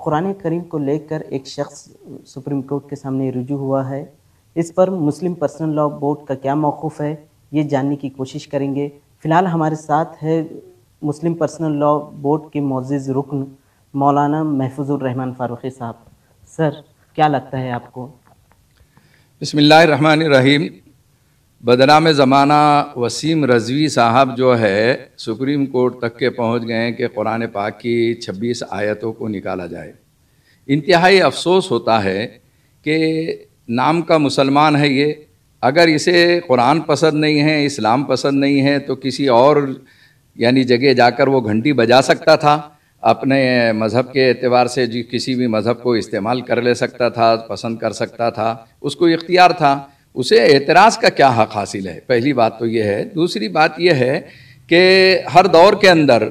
قرآن کریم کو لے کر ایک شخص سپریم کورٹ کے سامنے رجوع ہوا ہے. اس پر مسلم پرسنل لاء بورڈ کا کیا موقف ہے یہ جاننے کی کوشش کریں گے. فی الحال ہمارے ساتھ ہے مسلم پرسنل لاء بورڈ کے معزز رکن مولانا محفوظ الرحمان فاروقی صاحب. سر کیا لگتا ہے آپ کو؟ بسم اللہ الرحمن الرحیم. بدنام زمانہ وسیم رضوی صاحب جو ہے سپریم کورٹ تک کے پہنچ گئے کہ قرآن پاک کی 26 آیتوں کو نکالا جائے. انتہائی افسوس ہوتا ہے کہ نام کا مسلمان ہے یہ، اگر اسے قرآن پسند نہیں ہے، اسلام پسند نہیں ہے تو کسی اور جگہ جا کر وہ گھنٹی بجا سکتا تھا، اپنے مذہب کے اعتبار سے کسی بھی مذہب کو استعمال کر لے سکتا تھا، پسند کر سکتا تھا، اس کو اختیار تھا. اسے اعتراض کا کیا حق حاصل ہے؟ پہلی بات تو یہ ہے. دوسری بات یہ ہے کہ ہر دور کے اندر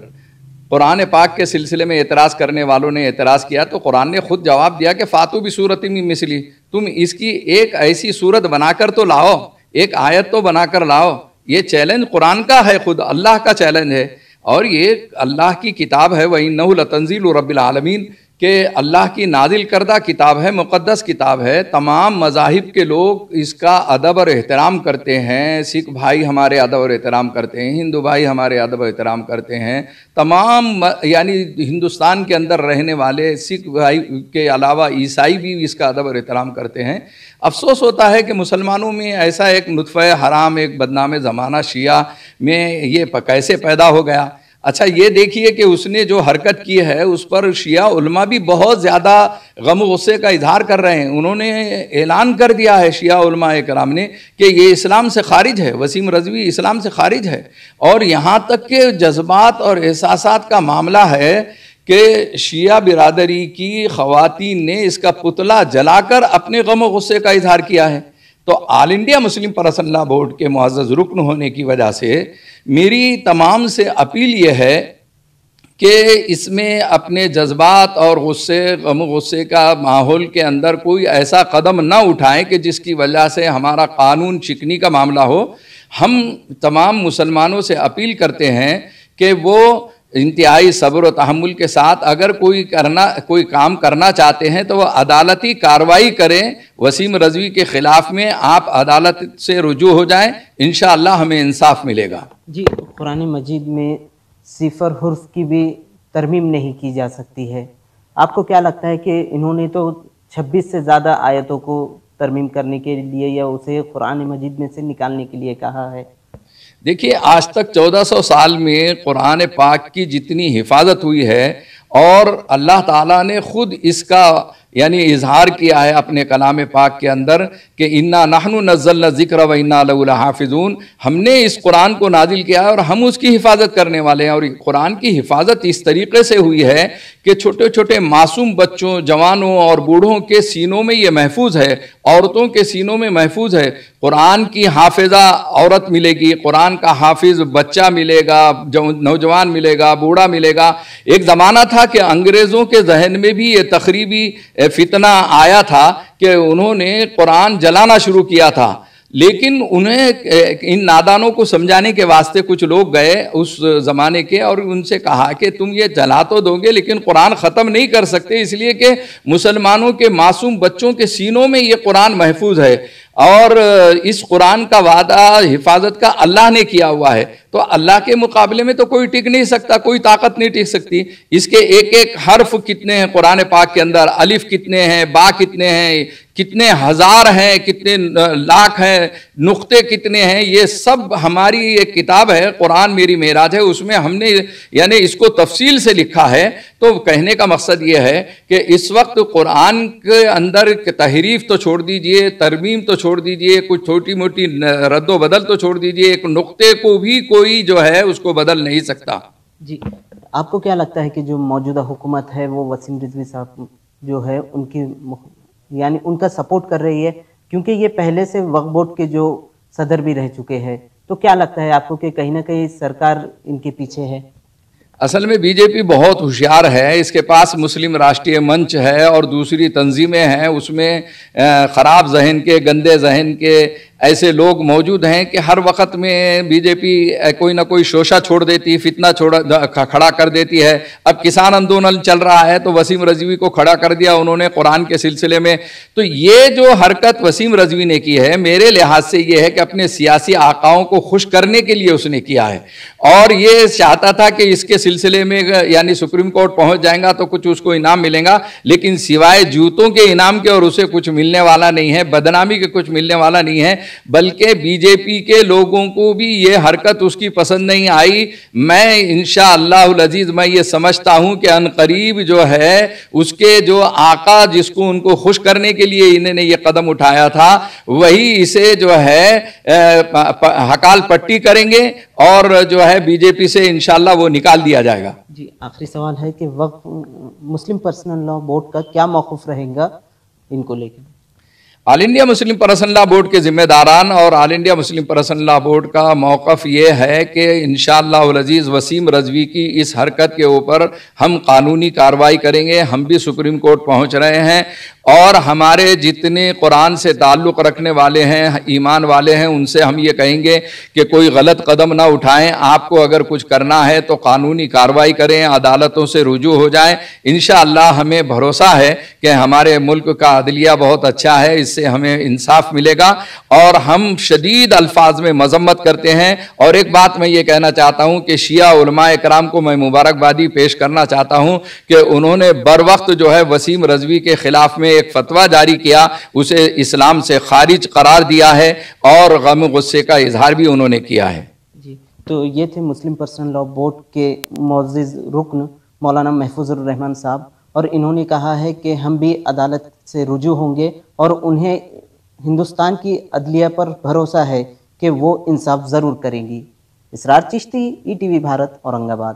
قرآن پاک کے سلسلے میں اعتراض کرنے والوں نے اعتراض کیا تو قرآن نے خود جواب دیا کہ فاتو بصورت من مثلی، تم اس کی ایک ایسی صورت بنا کر تو لاؤ، ایک آیت تو بنا کر لاؤ. یہ چیلنج قرآن کا ہے، خود اللہ کا چیلنج ہے، اور یہ اللہ کی کتاب ہے. وَإِنَّهُ لَتَنزِيلُ رَبِّ الْعَالَمِينَ کہ اللہ کی نازل کردہ کتاب ہے، مقدس کتاب ہے. تمام مذاہب کے لوگ اس کا ادب اور احترام کرتے ہیں. سکھ بھائی ہمارے ادب اور احترام کرتے ہیں، ہندو بھائی ہمارے ادب اور احترام کرتے ہیں. تمام ہندوستان کے اندر رہنے والے سکھ بھائی کے علاوہ عیسائی بھی اس کا ادب اور احترام کرتے ہیں. افسوس ہوتا ہے کہ مسلمانوں میں ایسا ایک نطفہ حرام، ایک بدنام زمانہ شیعہ میں یہ کیسے پیدا ہو گیا. اچھا یہ دیکھیے کہ اس نے جو حرکت کی ہے اس پر شیعہ علماء بھی بہت زیادہ غم و غصے کا اظہار کر رہے ہیں. انہوں نے اعلان کر دیا ہے شیعہ علماء کرام نے کہ یہ اسلام سے خارج ہے، وسیم رضوی اسلام سے خارج ہے. اور یہاں تک کہ جذبات اور احساسات کا معاملہ ہے کہ شیعہ برادری کی خواتین نے اس کا پتلا جلا کر اپنے غم و غصے کا اظہار کیا ہے. تو all India Muslim personal law board کے معزز رکن ہونے کی وجہ سے میری تمام سے اپیل یہ ہے کہ اس میں اپنے جذبات اور غم و غصے کا ماحول کے اندر کوئی ایسا قدم نہ اٹھائیں کہ جس کی وجہ سے ہمارا قانون شکنی کا معاملہ ہو. ہم تمام مسلمانوں سے اپیل کرتے ہیں کہ وہ انتہائی صبر و تحمل کے ساتھ اگر کوئی کام کرنا چاہتے ہیں تو وہ عدالتی کارروائی کریں. وسیم رضوی کے خلاف میں آپ عدالت سے رجوع ہو جائیں، انشاءاللہ ہمیں انصاف ملے گا. جی قرآن مجید میں صفر حرف کی بھی ترمیم نہیں کی جا سکتی ہے. آپ کو کیا لگتا ہے کہ انہوں نے تو 26 سے زیادہ آیتوں کو ترمیم کرنے کے لیے یا اسے قرآن مجید میں سے نکالنے کے لیے کہا ہے؟ دیکھیے آج تک 1400 سال میں قرآن پاک کی جتنی حفاظت ہوئی ہے اور اللہ تعالیٰ نے خود اس کا اظہار کیا ہے اپنے کلام پاک کے اندر کہ اِنَّا نَحْنُ نَزَّلْنَا الذِّكْرَ وَإِنَّا لَهُ لَحَافِظُونَ، ہم نے اس قرآن کو نازل کیا ہے اور ہم اس کی حفاظت کرنے والے ہیں. اور قرآن کی حفاظت اس طریقے سے ہوئی ہے کہ چھوٹے چھوٹے معصوم بچوں، جوانوں اور بوڑھوں کے سینوں میں یہ محفوظ ہے، عورتوں کے سینوں میں محفوظ ہے. قرآن کی حافظہ عورت ملے گی، قرآن کا حافظ بچہ ملے گا، نوجوان ملے گا، بوڑھا ملے گا. ایک زمانہ تھا کہ انگریزوں کے ذہن میں بھی یہ تخریبی فتنہ آیا تھا کہ انہوں نے قرآن جلانا شروع کیا تھا، لیکن انہیں ان نادانوں کو سمجھانے کے واسطے کچھ لوگ گئے اس زمانے کے اور ان سے کہا کہ تم یہ جلا تو دو گے لیکن قرآن ختم نہیں کر سکتے، اس لیے کہ مسلمانوں کے معصوم بچوں کے سینوں میں یہ قرآن محفوظ ہے اور اس قرآن کا وعدہ حفاظت کا اللہ نے کیا ہوا ہے. تو اللہ کے مقابلے میں تو کوئی ٹک نہیں سکتا، کوئی طاقت نہیں ٹک سکتی. اس کے ایک ایک حرف کتنے ہیں قرآن پاک کے اندر، الف کتنے ہیں، با کتنے ہیں، کتنے ہزار ہیں، کتنے لاکھ ہیں، نقطے کتنے ہیں، یہ سب ہماری ایک کتاب ہے قرآن میری معراج ہے، اس میں ہم نے اس کو تفصیل سے لکھا ہے. تو کہنے کا مقصد یہ ہے کہ اس وقت قرآن کے اندر تحریف تو چھوڑ دیجئے، ترمیم تو چھوڑ دیجئے، کچھ چھوٹی موٹی رد و بدل تو چھوڑ دیجئے، ایک نقطے کو بھی کوئی جو ہے اس کو بدل نہیں سکتا. جی آپ کو کیا لگتا ہے کہ جو موجودہ حکومت ہے وہ وسیم رضوی صاحب جو ہے ان کی ان کا سپورٹ کر رہی ہے، کیونکہ یہ پہلے سے وقف بورڈ کے جو صدر بھی رہ چکے ہیں، تو کیا لگتا ہے آپ کو کہ کہیں نہ کہیں سرکار ان کے پیچھے ہے؟ اصل میں بی جے پی بہت ہوشیار ہے، اس کے پاس مسلم راشٹریہ منچ ہے اور دوسری تنظیمیں ہیں، اس میں خراب ذہن کے، گندے ذہن کے ایسے لوگ موجود ہیں کہ ہر وقت میں بی جے پی کوئی نہ کوئی شوشہ چھوڑ دیتی، فتنہ کھڑا کر دیتی ہے. اب کسان آندولن چل رہا ہے تو وسیم رضوی کو کھڑا کر دیا انہوں نے قرآن کے سلسلے میں. تو یہ جو حرکت وسیم رضوی نے کی ہے میرے لحاظ سے یہ ہے کہ اپنے سیاسی آقاؤں کو خوش کرنے کے لیے اس نے کیا ہے، اور یہ چاہتا تھا کہ اس کے سلسلے میں یعنی سپریم کورٹ پہنچ جائیں گا تو کچھ اس کو انعام ملے گا، لیکن سوائے جوتوں کے انعام کے اور اسے کچھ ملنے والا نہیں ہے، بدنامی کے کچھ ملنے والا نہیں ہے. بلکہ بی جے پی کے لوگوں کو بھی یہ حرکت اس کی پسند نہیں آئی. میں انشاءاللہ العزیز میں یہ سمجھتا ہوں کہ ان قریب جو ہے اس کے جو آقا جس کو ان کو خوش کرنے کے لیے انہوں نے یہ قدم اٹھایا تھا وہی اسے جو ہے ہکال پٹی کریں گے اور جو ہے بی جے پی سے انشاءاللہ وہ نکال دیا جائے گا. جی آخری سوال ہے کہ وقف مسلم پرسنل لا بورڈ کا کیا موقف رہے گا ان کو لے کے؟ آل انڈیا مسلم پرسنل لا بورڈ کے ذمہ داران اور آل انڈیا مسلم پرسنل لا بورڈ کا موقف یہ ہے کہ انشاءاللہ العزیز وسیم رضوی کی اس حرکت کے اوپر ہم قانونی کارروائی کریں گے. ہم بھی سپریم کورٹ پہنچ رہے ہیں اور ہمارے جتنے قرآن سے تعلق رکھنے والے ہیں، ایمان والے ہیں، ان سے ہم یہ کہیں گے کہ کوئی غلط قدم نہ اٹھائیں. آپ کو اگر کچھ کرنا ہے تو قانونی کارروائی کریں، عدالتوں سے رجوع ہو جائیں. انشاءاللہ ہمیں بھروسہ ہے کہ ہمارے ملک کا عدلیہ بہت اچھا ہے، اس سے ہمیں انصاف ملے گا، اور ہم شدید الفاظ میں مذمت کرتے ہیں. اور ایک بات میں یہ کہنا چاہتا ہوں کہ شیعہ علماء اکرام کو میں مبارکبادی پیش کرنا چاہتا ہوں کہ انہوں نے بر وقت جو ہے وسیم رضوی کے خلاف میں ایک فتویٰ جاری کیا، اسے اسلام سے خارج قرار دیا ہے اور غم و غصے کا اظہار بھی انہوں نے کیا ہے. جی تو یہ تھے مسلم پرسنل لا بورڈ کے معزز رکن مولانا محفوظ الرحمان صاحب، اور انہوں نے کہا ہے کہ ہم بھی عدالت سے رجوع ہوں گے اور انہیں ہندوستان کی عدلیہ پر بھروسہ ہے کہ وہ انصاف ضرور کریں گی. Israr Chishti, E T V Bharat, Aurang آباد.